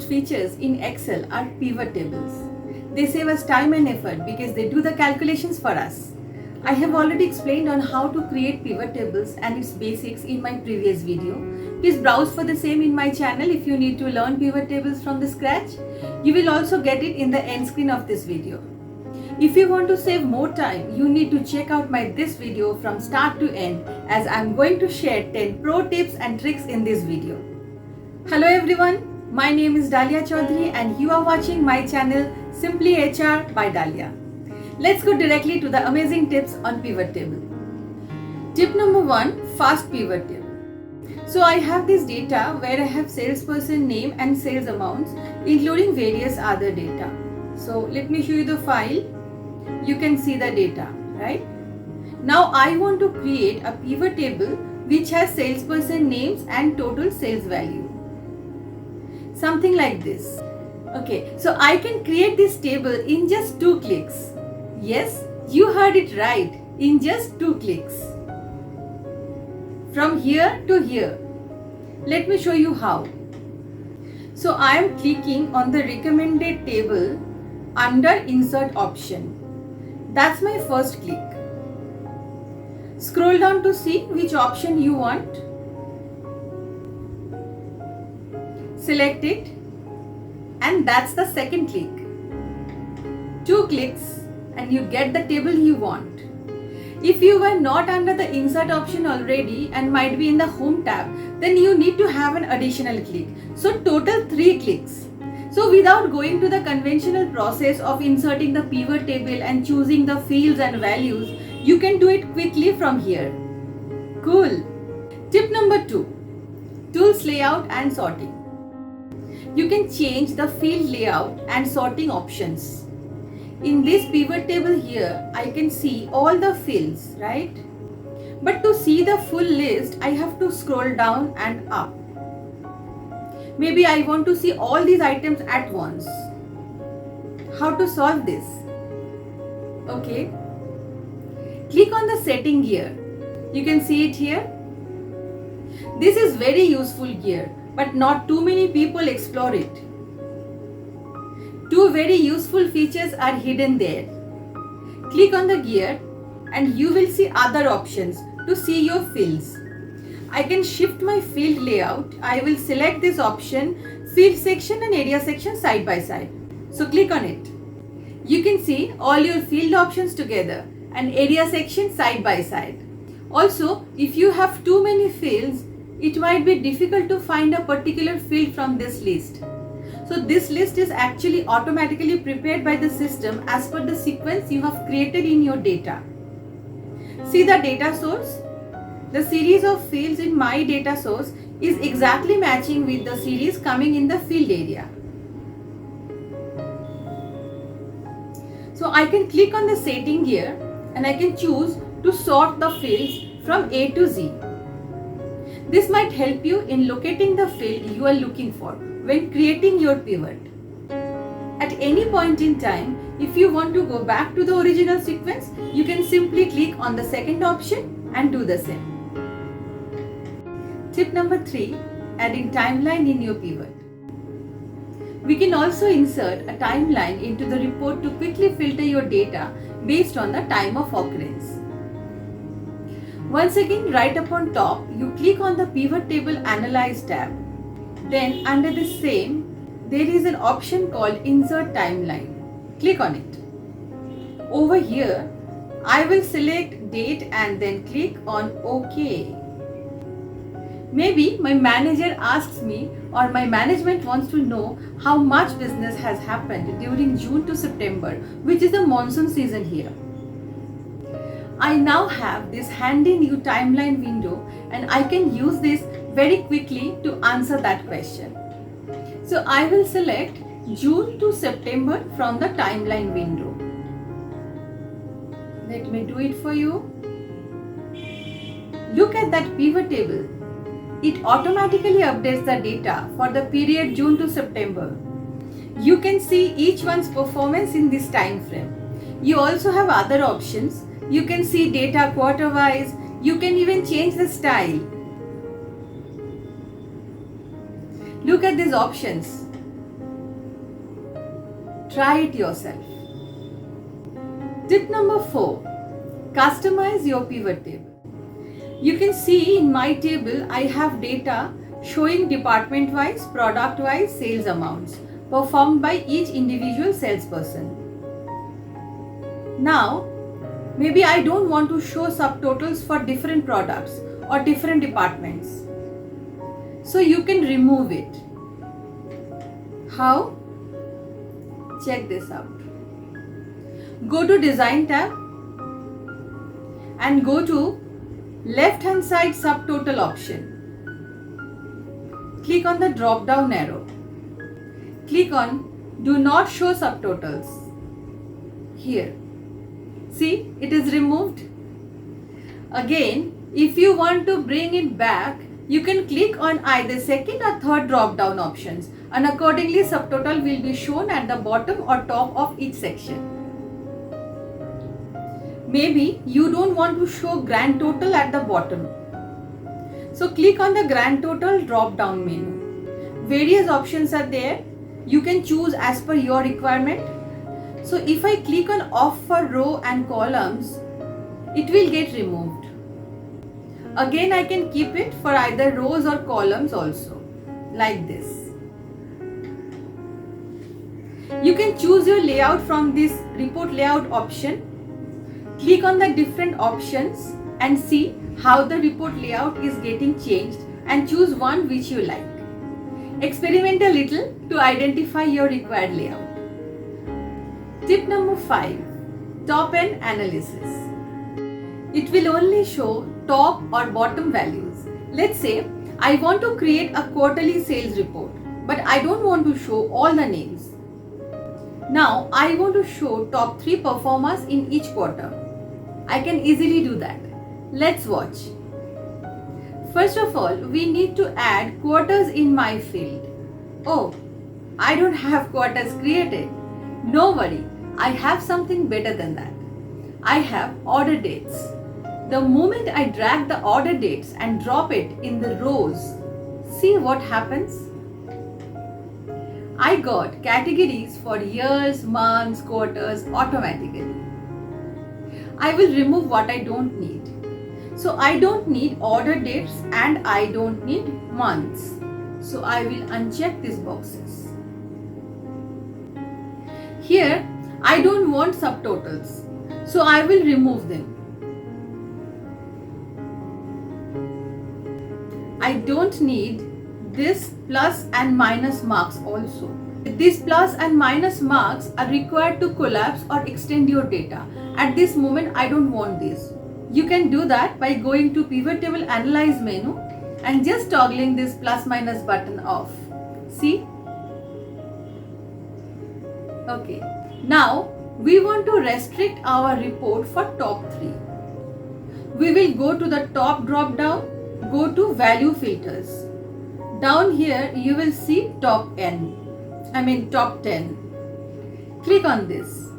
used features in Excel are pivot tables. They save us time and effort because they do the calculations for us. I have already explained on how to create pivot tables and its basics in my previous video. Please browse for the same in my channel if you need to learn pivot tables from the scratch. You will also get it in the end screen of this video. If you want to save more time, you need to check out this video from start to end, as I am going to share 10 pro tips and tricks in this video. Hello everyone, my name is Dalia Chaudhary and you are watching my channel Simply HR by Dalia. Let's go directly to the amazing tips on pivot table. Tip number 1, fast pivot table. So I have this data where I have salesperson name and sales amounts, including various other data. So let me show you the file. You can see the data, right? Now I want to create a pivot table which has salesperson names and total sales value. Something like this. Okay, so I can create this table in just 2 clicks. Yes, you heard it right, in just 2 clicks. From here to here. Let me show you how. So I am clicking on the recommended table under insert option. That's my first click. Scroll down to see which option you want. Select it, and that's the second click. 2 clicks and you get the table you want. If you were not under the insert option already and might be in the home tab, then you need to have an additional click. So total 3 clicks. So without going to the conventional process of inserting the pivot table and choosing the fields and values, you can do it quickly from here. Cool. Tip number 2, tools layout and sorting. You can change the field layout and sorting options. In this pivot table here, I can see all the fields, right? But to see the full list, I have to scroll down and up. Maybe I want to see all these items at once. How to solve this? Okay. Click on the setting gear. You can see it here. This is very useful gear, but not too many people explore it. 2 very useful features are hidden there. Click on the gear and you will see other options to see your fields. I can shift my field layout. I will select this option, field section and area section side by side. So click on it. You can see all your field options together and area section side by side. Also, if you have too many fields, it might be difficult to find a particular field from this list. So this list is actually automatically prepared by the system as per the sequence you have created in your data. See the data source? The series of fields in my data source is exactly matching with the series coming in the field area. So I can click on the setting here and I can choose to sort the fields from A to Z. This might help you in locating the field you are looking for when creating your pivot. At any point in time, if you want to go back to the original sequence, you can simply click on the second option and do the same. Tip number 3, adding timeline in your pivot. We can also insert a timeline into the report to quickly filter your data based on the time of occurrence. Once again, right up on top, you click on the Pivot Table Analyze tab. Then under the same, there is an option called Insert Timeline. Click on it. Over here, I will select date and then click on OK. Maybe my manager asks me or my management wants to know how much business has happened during June to September, which is the monsoon season here. I now have this handy new timeline window and I can use this very quickly to answer that question. So I will select June to September from the timeline window. Let me do it for you. Look at that pivot table. It automatically updates the data for the period June to September. You can see each one's performance in this time frame. You also have other options. You can see data quarter-wise. You can even change the style. Look at these options. Try it yourself. Tip number 4. Customize your pivot table. You can see in my table I have data showing department wise, product wise sales amounts performed by each individual salesperson. Now, maybe I don't want to show subtotals for different products or different departments. So you can remove it. How? Check this out. Go to Design tab and go to left hand side subtotal option. Click on the drop down arrow. Click on Do Not Show Subtotals. Here. See, it is removed. Again, if you want to bring it back, you can click on either second or third drop down options, and accordingly subtotal will be shown at the bottom or top of each section. Maybe you don't want to show grand total at the bottom. So click on the grand total drop down menu. Various options are there. You can choose as per your requirement. So if I click on off for row and columns, it will get removed. Again, I can keep it for either rows or columns also, like this. You can choose your layout from this report layout option. Click on the different options and see how the report layout is getting changed and choose one which you like. Experiment a little to identify your required layout. Tip number 5. Top-end analysis. It will only show top or bottom values. Let's say I want to create a quarterly sales report, but I don't want to show all the names. Now I want to show top 3 performers in each quarter. I can easily do that. Let's watch. First of all, we need to add quarters in my field. Oh, I don't have quarters created. No worry, I have something better than that. I have order dates. The moment I drag the order dates and drop it in the rows, see what happens? I got categories for years, months, quarters automatically. I will remove what I don't need. So I don't need order dates and I don't need months. So I will uncheck these boxes. Here I don't want subtotals. So I will remove them. I don't need this plus and minus marks also. These plus and minus marks are required to collapse or extend your data. At this moment, I don't want this. You can do that by going to Pivot Table Analyze menu and just toggling this plus minus button off. See? Okay. Now, we want to restrict our report for top 3. We will go to the top drop down, go to Value Filters. Down here, you will see top 10. Click on this.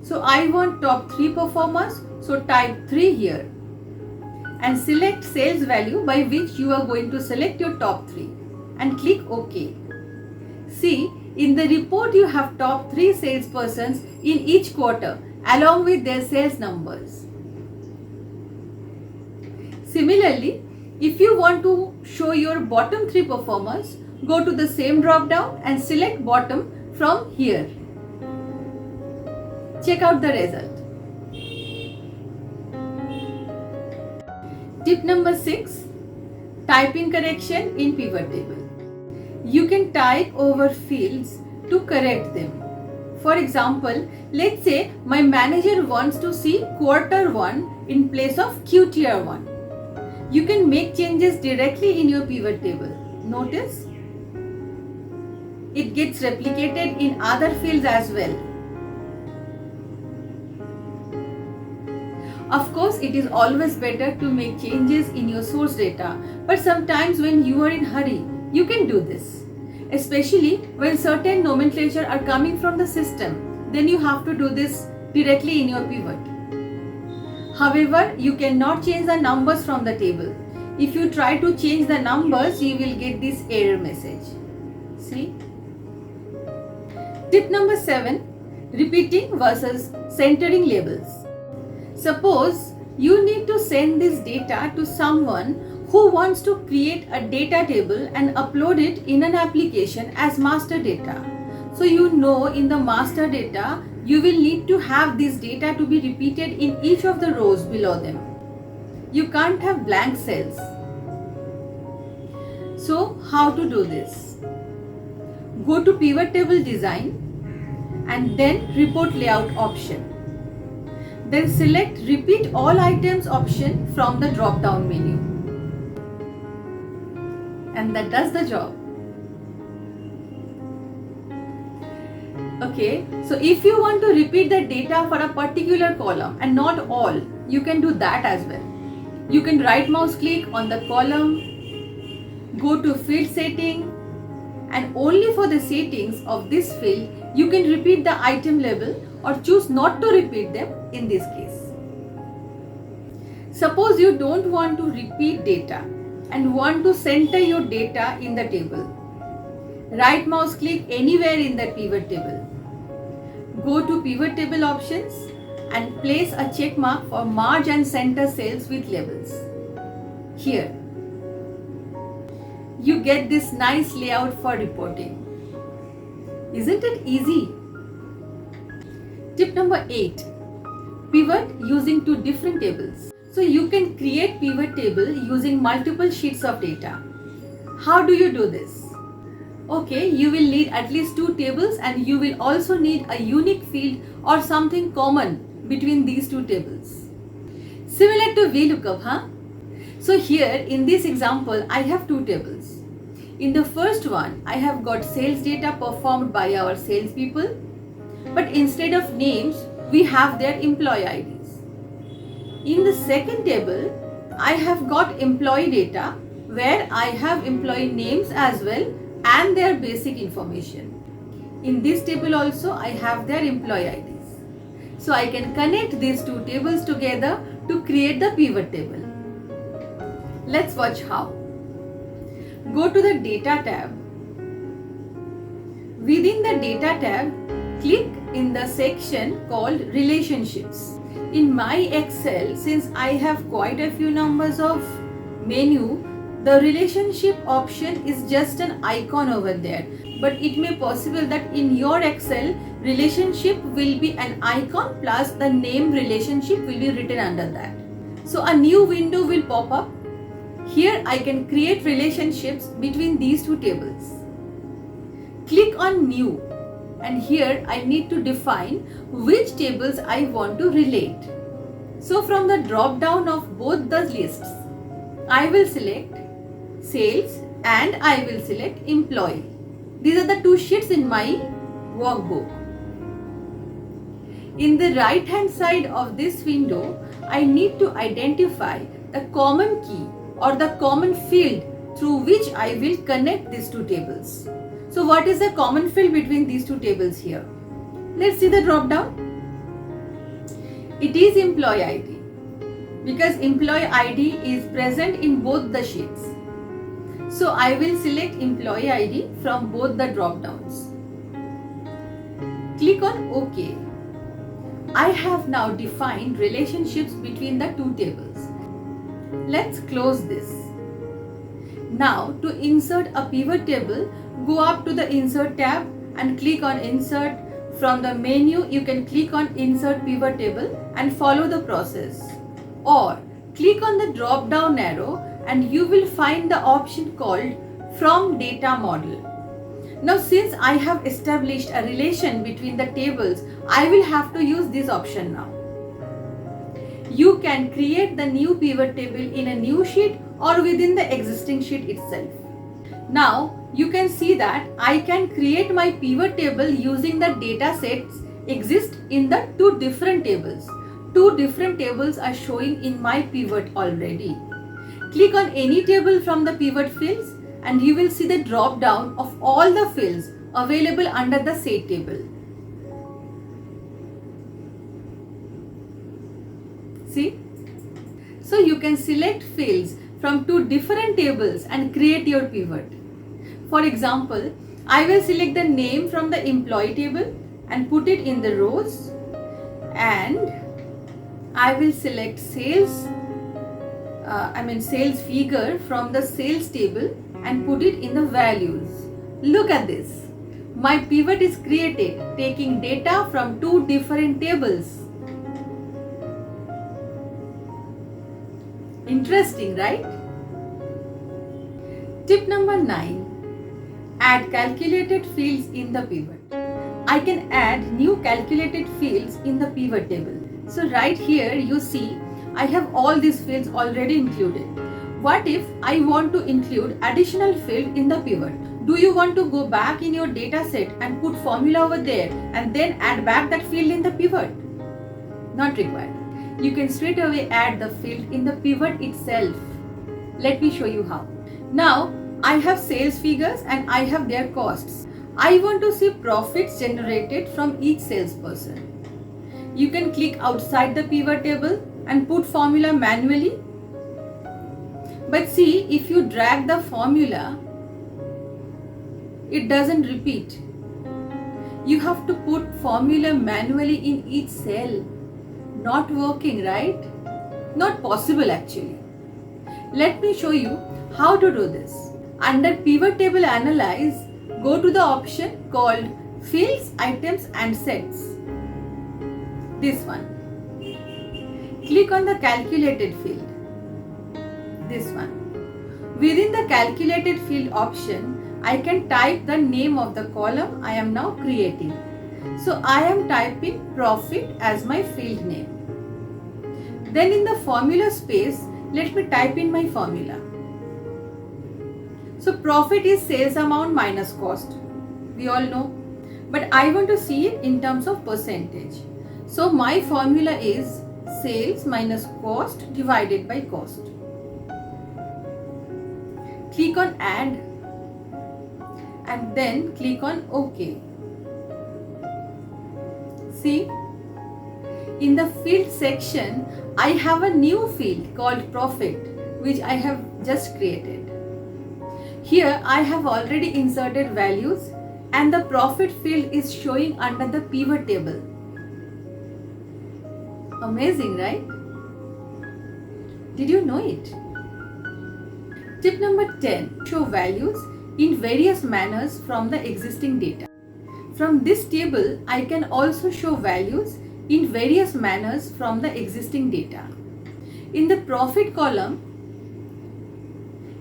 So I want top 3 performers, so type 3 here and select sales value by which you are going to select your top 3 and click OK. See, in the report you have top 3 salespersons in each quarter along with their sales numbers. Similarly, if you want to show your bottom 3 performers, go to the same drop down and select bottom from here. Check out the result. Tip number 6. Typing correction in pivot table. You can type over fields to correct them. For example, let's say my manager wants to see quarter 1 in place of QTR 1. You can make changes directly in your pivot table. Notice? It gets replicated in other fields as well. Of course, it is always better to make changes in your source data, but sometimes when you are in hurry, you can do this. Especially when certain nomenclature are coming from the system, then you have to do this directly in your pivot. However, you cannot change the numbers from the table. If you try to change the numbers, you will get this error message. See? Tip number 7, repeating versus centering labels. Suppose you need to send this data to someone who wants to create a data table and upload it in an application as master data. So you know in the master data, you will need to have this data to be repeated in each of the rows below them. You can't have blank cells. So how to do this? Go to pivot table design and then report layout option. Then select repeat all items option from the drop down menu. And that does the job. Okay, so if you want to repeat the data for a particular column and not all, you can do that as well. You can right mouse click on the column, go to field setting, and only for the settings of this field, you can repeat the item label or choose not to repeat them in this case. Suppose you don't want to repeat data and want to center your data in the table. Right mouse click anywhere in the pivot table. Go to pivot table options and place a check mark for merge and center cells with labels. Here, you get this nice layout for reporting. Isn't it easy? Tip number 8, pivot using two different tables. So you can create pivot table using multiple sheets of data. How do you do this? Okay, you will need at least two tables and you will also need a unique field or something common between these two tables. Similar to VLOOKUP, huh? So here in this example, I have two tables. In the first one, I have got sales data performed by our salespeople, but instead of names, we have their employee IDs. In the second table, I have got employee data where I have employee names as well and their basic information. In this table also, I have their employee IDs. So I can connect these two tables together to create the pivot table. Let's watch how. Go to the Data tab. Within the Data tab, click in the section called Relationships. In my Excel, since I have quite a few numbers of menu, the relationship option is just an icon over there. But it may possible that in your Excel, relationship will be an icon plus the name relationship will be written under that. So a new window will pop up. Here I can create relationships between these two tables. Click on New, and here I need to define which tables I want to relate. So from the drop down of both the lists, I will select Sales and I will select Employee. These are the two sheets in my workbook. In the right hand side of this window, I need to identify the common key or the common field through which I will connect these two tables. So what is the common field between these two tables here? Let's see the drop down. It is employee ID because employee ID is present in both the sheets. So I will select employee ID from both the drop downs. Click on OK. I have now defined relationships between the two tables. Let's close this. Now to insert a pivot table, go up to the Insert tab and click on Insert. From the menu, you can click on Insert Pivot Table and follow the process. Or click on the drop down arrow and you will find the option called From Data Model. Now since I have established a relation between the tables, I will have to use this option now. You can create the new pivot table in a new sheet or within the existing sheet itself. Now you can see that I can create my pivot table using the data sets exist in the two different tables. Two different tables are showing in my pivot already. Click on any table from the pivot fields and you will see the drop down of all the fields available under the set table. See? So you can select fields from two different tables and create your pivot. For example, I will select the name from the employee table and put it in the rows, and I will select sales figure from the sales table and put it in the values. Look at this. My pivot is created taking data from two different tables. Interesting, right? Tip number 9. Add calculated fields in the pivot. I can add new calculated fields in the pivot table. So right here you see I have all these fields already included. What if I want to include additional field in the pivot? Do you want to go back in your data set and put formula over there and then add back that field in the pivot? Not required. You can straight away add the field in the pivot itself. Let me show you how. Now I have sales figures and I have their costs. I want to see profits generated from each salesperson. You can click outside the pivot table and put formula manually. But see, if you drag the formula, it doesn't repeat. You have to put formula manually in each cell. Not working, right? Not possible actually. Let me show you how to do this. Under pivot table analyze, go to the option called fields, items and sets. This one. Click on the calculated field. This one. Within the calculated field option, I can type the name of the column I am now creating. So I am typing profit as my field name. Then in the formula space, let me type in my formula. So profit is sales amount minus cost. We all know. But I want to see it in terms of percentage. So my formula is sales minus cost divided by cost. Click on add and then click on OK. See, in the field section, I have a new field called profit which I have just created. Here I have already inserted values and the profit field is showing under the pivot table. Amazing, right? Did you know it? Tip number 10. Show values in various manners from the existing data. From this table, I can also show values in various manners from the existing data. In the profit column,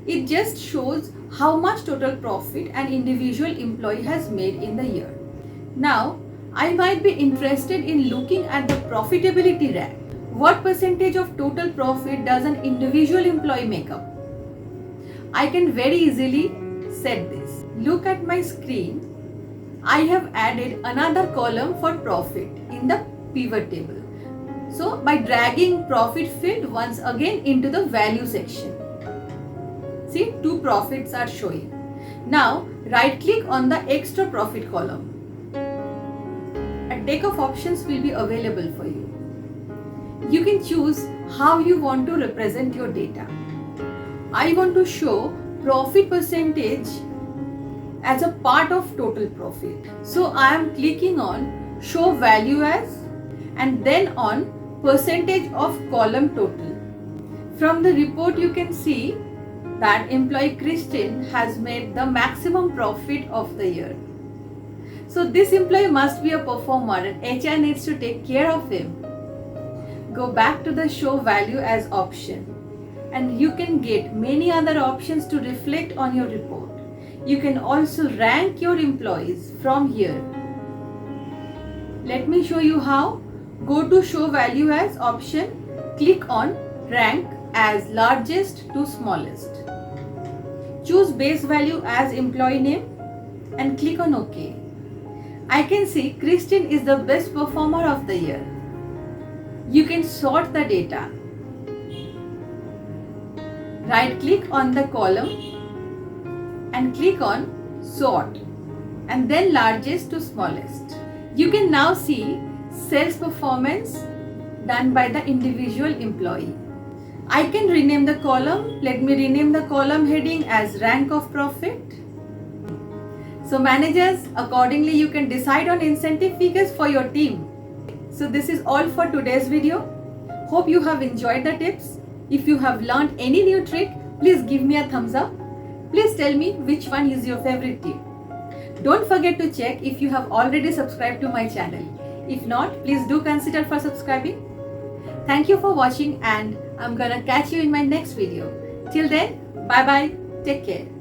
it just shows how much total profit an individual employee has made in the year. Now, I might be interested in looking at the profitability rank. What percentage of total profit does an individual employee make up? I can very easily set this. Look at my screen. I have added another column for profit in the pivot table. So by dragging profit field once again into the value section. See, two profits are showing. Now right click on the extra profit column. A deck of options will be available for you. You can choose how you want to represent your data. I want to show profit percentage as a part of total profit. So I am clicking on show value as and then on percentage of column total. From the report you can see that employee Christian has made the maximum profit of the year. So this employee must be a performer and HR needs to take care of him. Go back to the show value as option and you can get many other options to reflect on your report. You can also rank your employees from here. Let me show you how. Go to show value as option, click on rank as largest to smallest. Choose base value as employee name and click on OK. I can see Christian is the best performer of the year. You can sort the data. Right click on the column and click on sort and then largest to smallest. You can now see sales performance done by the individual employee. I can rename the column. Let me rename the column heading as rank of profit. So managers, accordingly you can decide on incentive figures for your team. So this is all for today's video. Hope you have enjoyed the tips. If you have learned any new trick, please give me a thumbs up. Please tell me which one is your favorite tip. Don't forget to check if you have already subscribed to my channel. If not, please do consider for subscribing. Thank you for watching and I'm gonna catch you in my next video. Till then, bye bye. Take care.